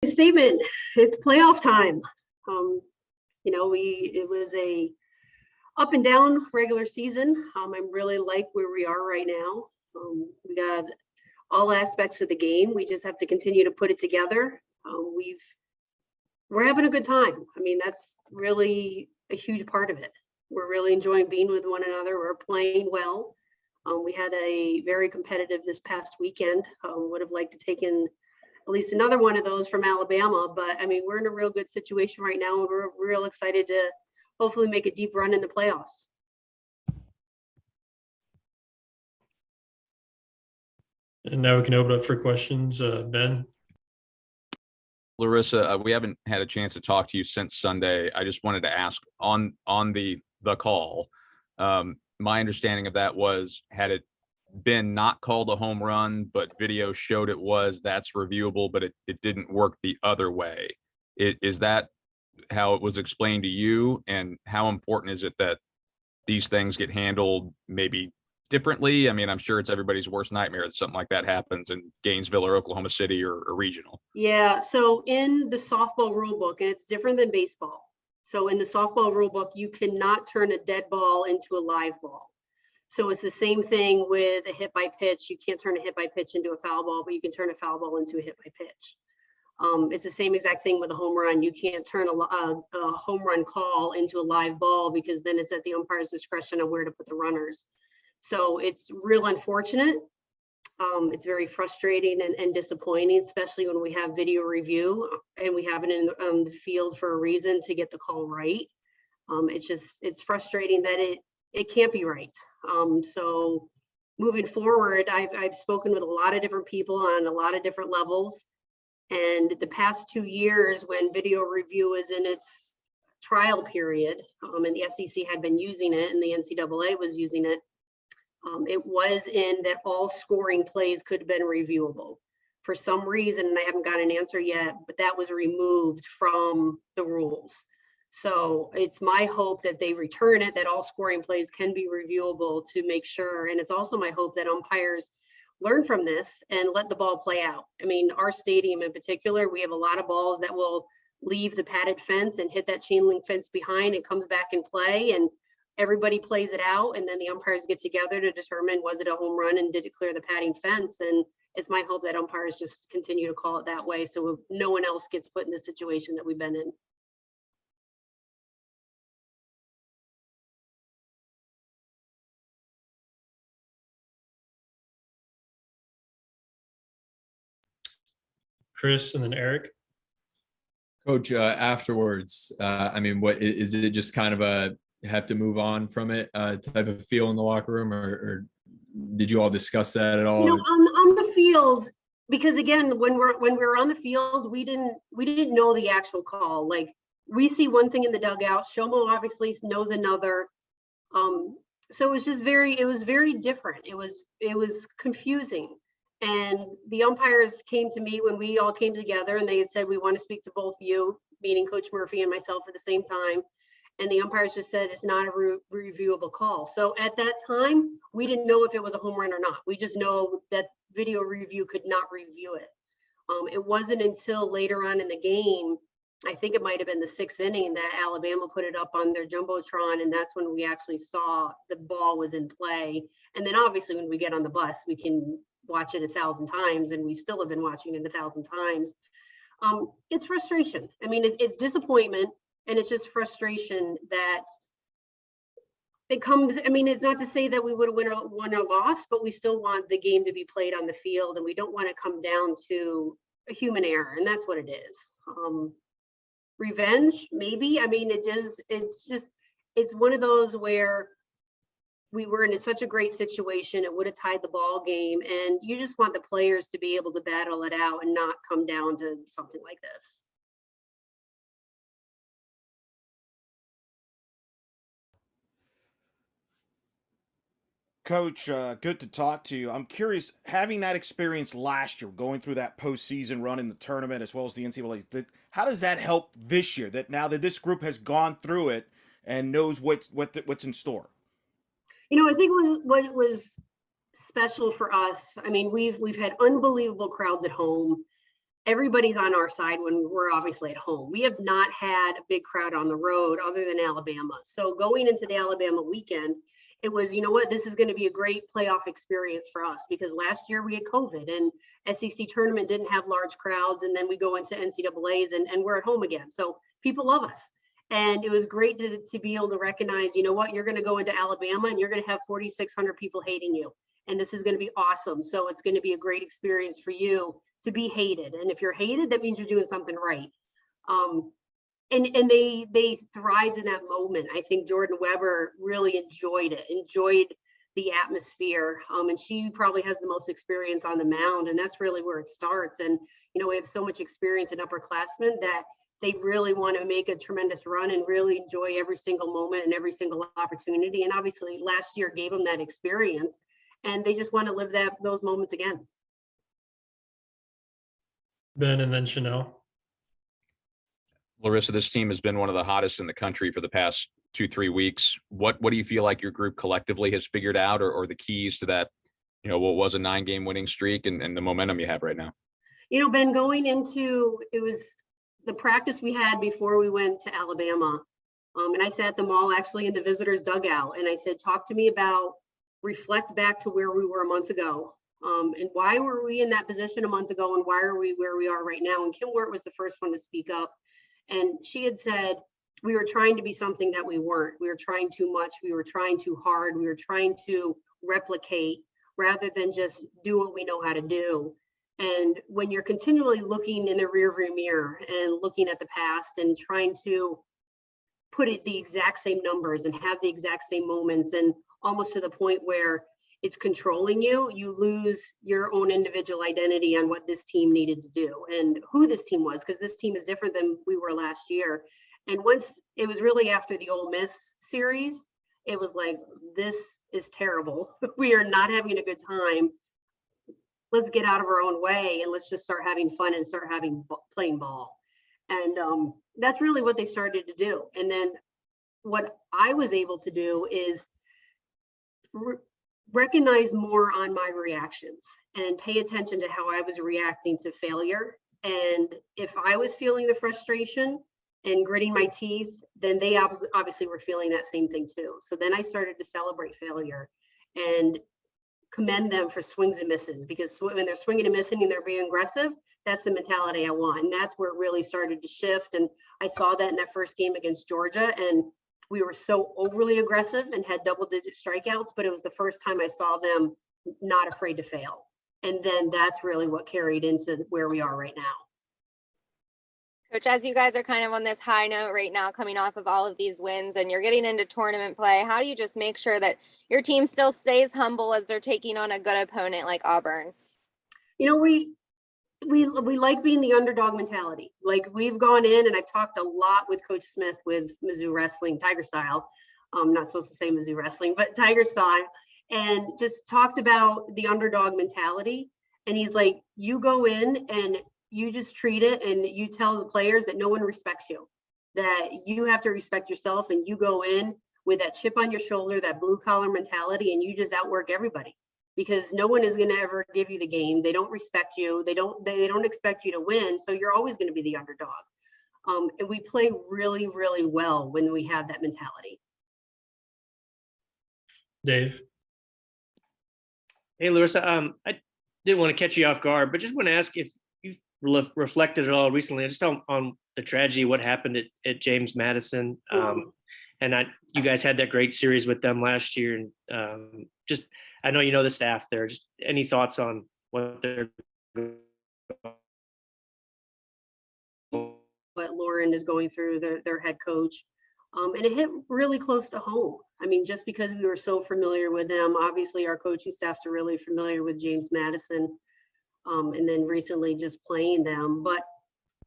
Statement. It's playoff time. It was a up and down regular season. I really like where we are right now. We got all aspects of the game. We just have to continue to put it together. We're having a good time. I mean, that's really a huge part of it. We're really enjoying being with one another. We're playing well. We had a very competitive this past weekend. Would have liked to take in at least another one of those from Alabama, but I mean, we're in a real good situation right now, and we're real excited to hopefully make a deep run in the playoffs. And now we can open up for questions. Ben? Larissa, we haven't had a chance to talk to you since Sunday. I just wanted to ask on the call. My understanding of that was, had it been not called a home run, but video showed it was, that's reviewable, but it didn't work the other way. Is that how it was explained to you? And how important is it that these things get handled maybe differently? I mean, I'm sure it's everybody's worst nightmare that something like that happens in Gainesville or Oklahoma City or regional. Yeah, so in the softball rule book, and it's different than baseball. So in the softball rule book, you cannot turn a dead ball into a live ball. So it's the same thing with a hit by pitch. You can't turn a hit by pitch into a foul ball, but you can turn a foul ball into a hit by pitch. It's the same exact thing with a home run. You can't turn a home run call into a live ball, because then it's at the umpire's discretion of where to put the runners. So it's real unfortunate. It's very frustrating and disappointing, especially when we have video review and we have it in the field for a reason, to get the call right. It's frustrating that it can't be right. So moving forward, I've spoken with a lot of different people on a lot of different levels. And the past 2 years, when video review is in its trial period, and the SEC had been using it and the NCAA was using it, it was in that all scoring plays could have been reviewable. For some reason, and I haven't got an answer yet, but that was removed from the rules. So it's my hope that they return it, that all scoring plays can be reviewable, to make sure. And it's also my hope that umpires learn from this and let the ball play out. I mean, our stadium in particular, we have a lot of balls that will leave the padded fence and hit that chain link fence behind and comes back and play, and everybody plays it out. And then the umpires get together to determine, was it a home run and did it clear the padding fence? And it's my hope that umpires just continue to call it that way, so no one else gets put in the situation that we've been in. Chris, and then Eric. Coach, afterwards, I mean, what is it? Just kind of a have to move on from it type of feel in the locker room, or did you all discuss that at all? You know, on the field, because again, when we're on the field, we didn't know the actual call. Like, we see one thing in the dugout, Shomo obviously knows another. So it was just very different. It was confusing. And the umpires came to me when we all came together, and they had said, we want to speak to both of you, meaning Coach Murphy and myself, at the same time. And the umpires just said, it's not a reviewable call. So at that time, we didn't know if it was a home run or not. We just know that video review could not review it. It wasn't until later on in the game, I think it might have been the 6th inning, that Alabama put it up on their Jumbotron, and that's when we actually saw the ball was in play. And then obviously when we get on the bus, we can watch it 1,000 times, and we still have been watching it 1,000 times. It's frustration. I mean, it's disappointment, and it's just frustration that it comes. I mean, it's not to say that we would have won or lost, but we still want the game to be played on the field, and we don't want to come down to a human error, and that's what it is. Revenge, maybe. I mean, it's one of those where we were in such a great situation, it would have tied the ball game, and you just want the players to be able to battle it out and not come down to something like this. Coach, good to talk to you. I'm curious, having that experience last year, going through that postseason run in the tournament as well as the NCAA, how does that help this year? That now that this group has gone through it and knows what's in store. You know, I think what was special for us. I mean, we've had unbelievable crowds at home. everybody's on our side when we're obviously at home. We have not had a big crowd on the road other than Alabama. So going into the Alabama weekend, it was, you know what, this is going to be a great playoff experience for us, because last year we had COVID and SEC tournament didn't have large crowds. And then we go into NCAAs and we're at home again. So people love us. And it was great to be able to recognize, you know what, you're going to go into Alabama and you're going to have 4,600 people hating you. And this is going to be awesome. So it's going to be a great experience for you to be hated. And if you're hated, that means you're doing something right. And they thrived in that moment. I think Jordan Weber really enjoyed the atmosphere. And she probably has the most experience on the mound, and that's really where it starts. And, you know, we have so much experience in upperclassmen that they really want to make a tremendous run and really enjoy every single moment and every single opportunity. And obviously last year gave them that experience, and they just want to live those moments again. Ben and then Chanel. Larissa, this team has been one of the hottest in the country for the past 2-3 weeks. What do you feel like your group collectively has figured out, or the keys to that, you know, what was a 9-game winning streak and the momentum you have right now? You know, Ben, going into, it was the practice we had before we went to Alabama. And I sat them all actually in the visitors dugout, and I said, talk to me about, reflect back to where we were a month ago. And why were we in that position a month ago, and why are we where we are right now? And Kim Wirt was the first one to speak up. And she had said, we were trying to be something that we weren't. We were trying too much. We were trying too hard. We were trying to replicate rather than just do what we know how to do. And when you're continually looking in the rearview mirror and looking at the past and trying to put it the exact same numbers and have the exact same moments, and almost to the point where it's controlling you, you lose your own individual identity on what this team needed to do and who this team was, because this team is different than we were last year. And once it was really after the Ole Miss series, it was like, this is terrible. We are not having a good time. Let's get out of our own way and let's just start having fun and start playing ball. And that's really what they started to do. And then what I was able to do is recognize more on my reactions and pay attention to how I was reacting to failure. And if I was feeling the frustration and gritting my teeth, then they obviously were feeling that same thing too. So then I started to celebrate failure and commend them for swings and misses, because when they're swinging and missing and they're being aggressive, that's the mentality I want. And that's where it really started to shift. And I saw that in that first game against Georgia, and we were so overly aggressive and had double-digit strikeouts, but it was the first time I saw them not afraid to fail. And then that's really what carried into where we are right now. Coach, as you guys are kind of on this high note right now, coming off of all of these wins and you're getting into tournament play, how do you just make sure that your team still stays humble as they're taking on a good opponent like Auburn? You know, we like being the underdog mentality. Like, we've gone in, and I've talked a lot with Coach Smith with Mizzou wrestling, Tiger style. I'm not supposed to say Mizzou wrestling, but Tiger style, and just talked about the underdog mentality. And he's like, you go in and you just treat it, and you tell the players that no one respects you, that you have to respect yourself, and you go in with that chip on your shoulder, that blue collar mentality, and you just outwork everybody, because no one is going to ever give you the game. They don't respect you. They don't expect you to win. So you're always going to be the underdog. And we play really, really well when we have that mentality. Dave. Hey, Larissa, I didn't want to catch you off guard, but just want to ask if you've reflected at all recently just on the tragedy, what happened at James Madison. And you guys had that great series with them last year. And just, I know you know the staff there. Just any thoughts on what they're what Lauren is going through, their head coach. And it hit really close to home. I mean, just because we were so familiar with them, obviously our coaching staffs are really familiar with James Madison, and then recently just playing them. But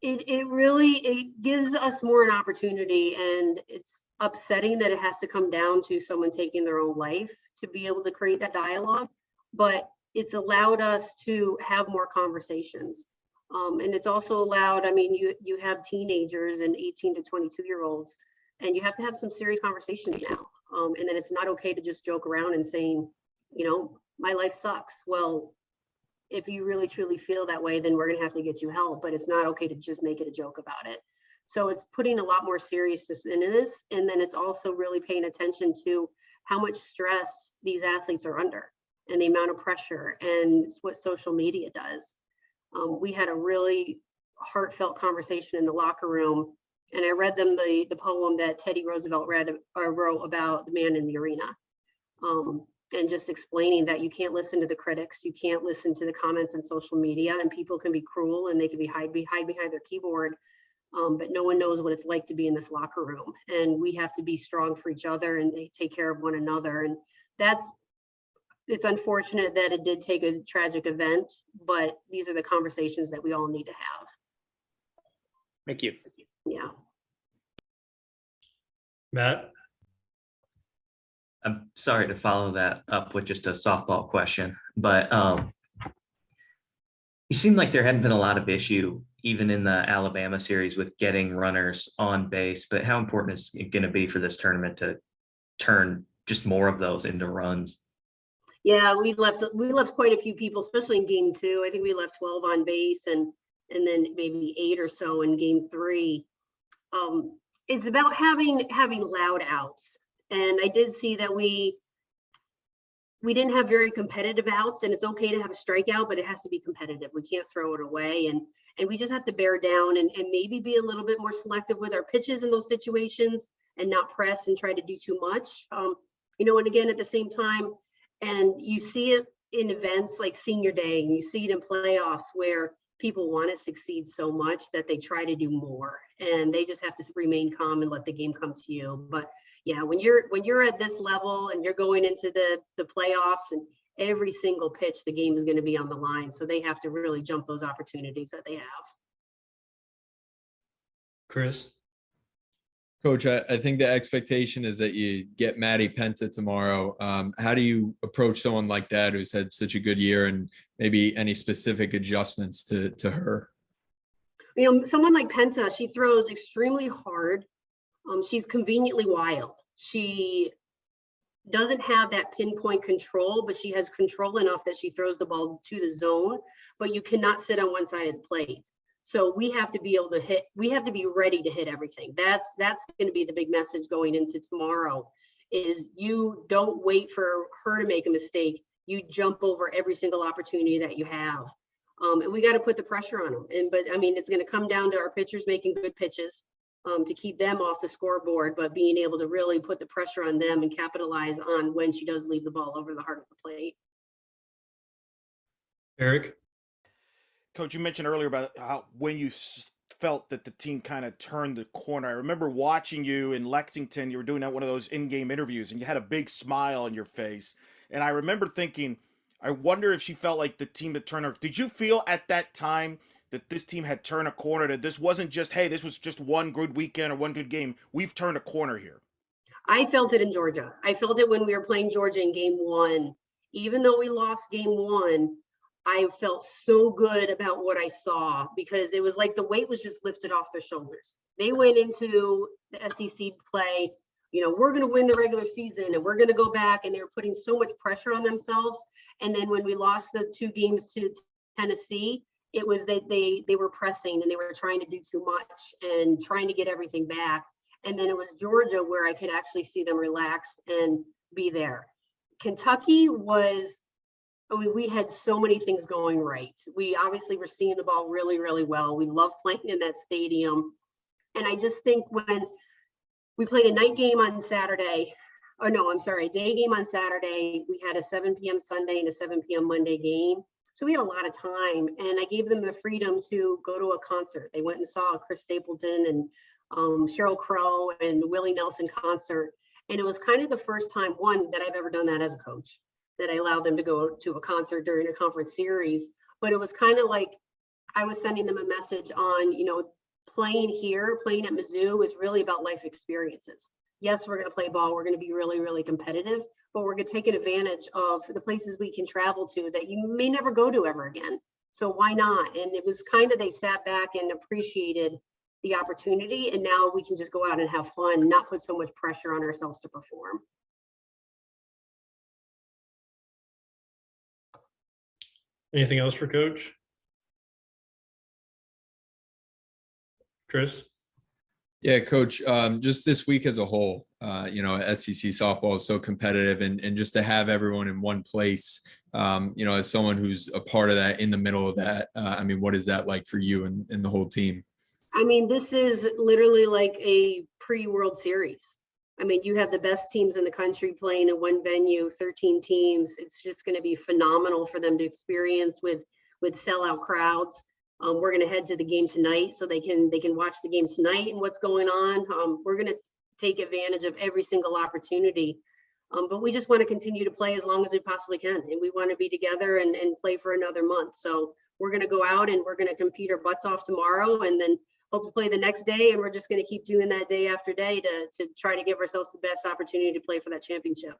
it gives us more an opportunity, and it's upsetting that it has to come down to someone taking their own life to be able to create that dialogue. But it's allowed us to have more conversations. And it's also allowed, I mean, you have teenagers and 18 to 22-year-olds, and you have to have some serious conversations now. And then it's not okay to just joke around and saying, you know, my life sucks. Well, if you really truly feel that way, then we're going to have to get you help, but it's not okay to just make it a joke about it. So it's putting a lot more seriousness into this. And then it's also really paying attention to how much stress these athletes are under and the amount of pressure and what social media does. We had a really heartfelt conversation in the locker room, and I read them the poem that Teddy Roosevelt wrote about the man in the arena. And just explaining that you can't listen to the critics, you can't listen to the comments on social media, and people can be cruel and they can be hide behind their keyboard. But no one knows what it's like to be in this locker room, and we have to be strong for each other and take care of one another. And it's unfortunate that it did take a tragic event, but these are the conversations that we all need to have. Thank you. Yeah. Matt? I'm sorry to follow that up with just a softball question, but it seemed like there hadn't been a lot of issue even in the Alabama series with getting runners on base, but how important is it going to be for this tournament to turn just more of those into runs? Yeah, we left quite a few people, especially in game 2. I think we left 12 on base and then maybe 8 or so in game 3. It's about having loud outs. And I did see that we didn't have very competitive outs, and it's okay to have a strikeout, but it has to be competitive. We can't throw it away. And we just have to bear down and maybe be a little bit more selective with our pitches in those situations and not press and try to do too much. And again, at the same time, and you see it in events like senior day, and you see it in playoffs where people want to succeed so much that they try to do more, and they just have to remain calm and let the game come to you. But yeah, when you're at this level and you're going into the playoffs, and every single pitch, the game is going to be on the line. So they have to really jump those opportunities that they have. Chris? Coach, I think the expectation is that you get Maddie Pena tomorrow. How do you approach someone like that who's had such a good year, and maybe any specific adjustments to her? Someone like Pena, she throws extremely hard. She's conveniently wild. She doesn't have that pinpoint control, but she has control enough that she throws the ball to the zone, but you cannot sit on one side of the plate. So we have to be able to hit, we have to be ready to hit everything. That's going to be the big message going into tomorrow, is you don't wait for her to make a mistake. You jump over every single opportunity that you have. And we got to put the pressure on them. But it's going to come down to our pitchers making good pitches to keep them off the scoreboard, but being able to really put the pressure on them and capitalize on when she does leave the ball over the heart of the plate. Eric? Coach, you mentioned earlier about how when you felt that the team kind of turned the corner. I remember watching you in Lexington. You were doing one of those in-game interviews, and you had a big smile on your face. And I remember thinking, I wonder if she felt like the team had turned her. Did you feel at that time that this team had turned a corner, that this wasn't just, hey, this was just one good weekend or one good game? We've turned a corner here. I felt it in Georgia. I felt it when we were playing Georgia in game 1. Even though we lost game 1, I felt so good about what I saw, because it was like the weight was just lifted off their shoulders. They went into the SEC play, we're going to win the regular season and we're going to go back, and they were putting so much pressure on themselves. And then when we lost the 2 games to Tennessee, it was that they were pressing and they were trying to do too much and trying to get everything back. And then it was Georgia where I could actually see them relax and be there. Kentucky was, we had so many things going right. We obviously were seeing the ball really, really well. We love playing in that stadium. And I just think when we played a night game on Saturday, a day game on Saturday, we had a 7 p.m. Sunday and a 7 p.m. Monday game. So we had a lot of time, and I gave them the freedom to go to a concert. They went and saw Chris Stapleton and Sheryl Crow and Willie Nelson concert. And it was kind of the first time, that I've ever done that as a coach, that I allowed them to go to a concert during a conference series. But it was kind of like I was sending them a message on, playing at Mizzou is really about life experiences. Yes, we're going to play ball. We're going to be really, really competitive, but we're going to take advantage of the places we can travel to that you may never go to ever again. So why not? And it was kind of, they sat back and appreciated the opportunity. And now we can just go out and have fun, not put so much pressure on ourselves to perform. Anything else for Coach? Chris? Yeah, Coach, just this week as a whole, SEC softball is so competitive, and just to have everyone in one place, as someone who's a part of that, in the middle of that, what is that like for you and the whole team? I mean, this is literally like a pre-World Series. I mean, you have the best teams in the country playing in one venue, 13 teams. It's just going to be phenomenal for them to experience with sellout crowds. We're going to head to the game tonight so they can watch the game tonight and what's going on. We're going to take advantage of every single opportunity. But we just want to continue to play as long as we possibly can. And we want to be together and play for another month. So we're going to go out and we're going to compete our butts off tomorrow, and then hope to play the next day. And we're just going to keep doing that day after day to try to give ourselves the best opportunity to play for that championship.